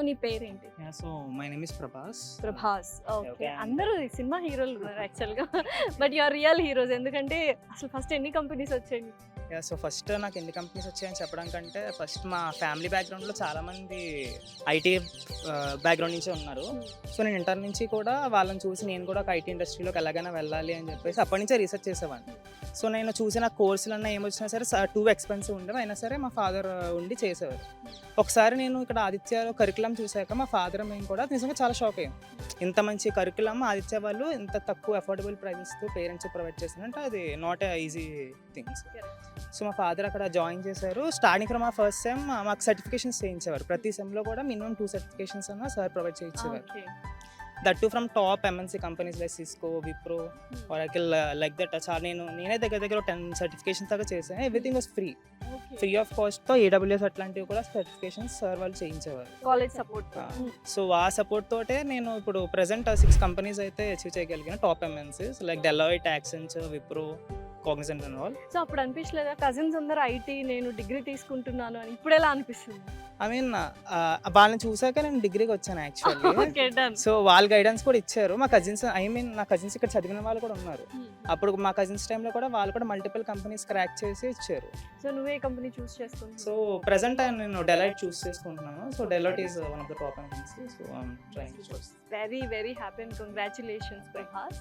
నీ పేరేంటి? Yeah, so my name is Prabhas. Prabhas. Okay. Okay. అందరూ సినిమా హీరోలు ఉన్నారు యాక్చువల్గా. But you are real heroes. ఎందుకంటే అసలు ఫస్ట్ ఎన్ని కంపెనీస్ వచ్చాయి? యా సో ఫస్ట్ నాకు ఎన్ని కంపెనీస్ వచ్చాయని చెప్పడం కంటే ఫస్ట్ మా ఫ్యామిలీ బ్యాక్గ్రౌండ్లో చాలామంది ఐటీ బ్యాక్గ్రౌండ్ నుంచే ఉన్నారు. సో నేను ఇంటర్ నుంచి కూడా వాళ్ళని చూసి నేను కూడా ఒక ఐటీ ఇండస్ట్రీలోకి ఎలాగైనా వెళ్ళాలి అని చెప్పేసి అప్పటి నుంచే రీసెర్చ్ చేసేవాడిని. సో నేను చూసిన కోర్సులన్నా ఏమొచ్చినా సరే టూ ఎక్స్పెన్సివ్ ఉండేవి, అయినా సరే మా ఫాదర్ ఉండి చేసేవారు. ఒకసారి నేను ఇక్కడ ఆదిత్యలో కరికులం చూశాక మా ఫాదర్ మేము కూడా నిజంగా చాలా షాక్ అయ్యాం. ఇంత మంచి కరికులం ఆదిత్య వాళ్ళు ఇంత తక్కువ అఫోర్డబుల్ ప్రైజెస్తో పేరెంట్స్ ప్రొవైడ్ చేస్తారంటే అది not a easy things. So మా ఫాదర్ అక్కడ జాయిన్ చేశారు. స్టార్టింగ్ ఫ్రమ్ మా ఫస్ట్ సెమ్ మాకు సర్టిఫికేషన్స్ చేయించేవారు. ప్రతి సెమ్లో కూడా మినిమం 2 సర్టిఫికేషన్స్ అన్న సార్ ప్రొవైడ్ చేయించేవారు. That too from top MNC companies like Cisco, Wipro, Oracle like that. చాలా నేనే దగ్గర 10 సర్టిఫికేషన్స్ దాకా చేశాను. ఎవ్రీథింగ్ వాస్ ఫ్రీ ఆఫ్ కాస్ట్తో ఏడబ్ల్యూఎస్ అట్లాంటివి కూడా సర్టిఫికేషన్స్ సార్ వాళ్ళు చేయించేవారు. College support. సో ఆ సపోర్ట్ తోటే నేను ఇప్పుడు ప్రెసెంట్ 6 కంపెనీస్ అయితే అచీవ్ చేయగలిగాను, top MNCs like Deloitte, Accenture, Wipro, Cognizant and all. So అప్పుడు అనిపించలేదా కజిన్స్ అందరూ ఐటీ నేను డిగ్రీ తీసుకుంటున్నాను అని? ఇప్పుడు ఎలా అనిపిస్తుంది? ఐ మీన్ వాళ్ళని చూసాక నేను డిగ్రీకి వచ్చాను యాక్చువల్లీ. Okay, done. సో వాళ్ళ గైడెన్స్ కూడా ఇచ్చారు. మా కజిన్స్ నా కజిన్స్ ఇక్కడ చదివిన వాళ్ళు కూడా ఉన్నారు. అప్పుడు మా కజిన్స్ టైంలో కూడా వాళ్ళు కూడా మల్టిపుల్ కంపెనీస్ క్రాక్ చేసి ఇచ్చారు. సో నువ్వే కంపెనీ చూస్ చేసుకుంటున్నావు? సో ప్రెసెంట్ నేను డెలాయిట్ చూస్ చేసుకుంటున్నాను. So Deloitte is one of the top MNC. So I am trying to choose. Very happy and congratulations Prabhas.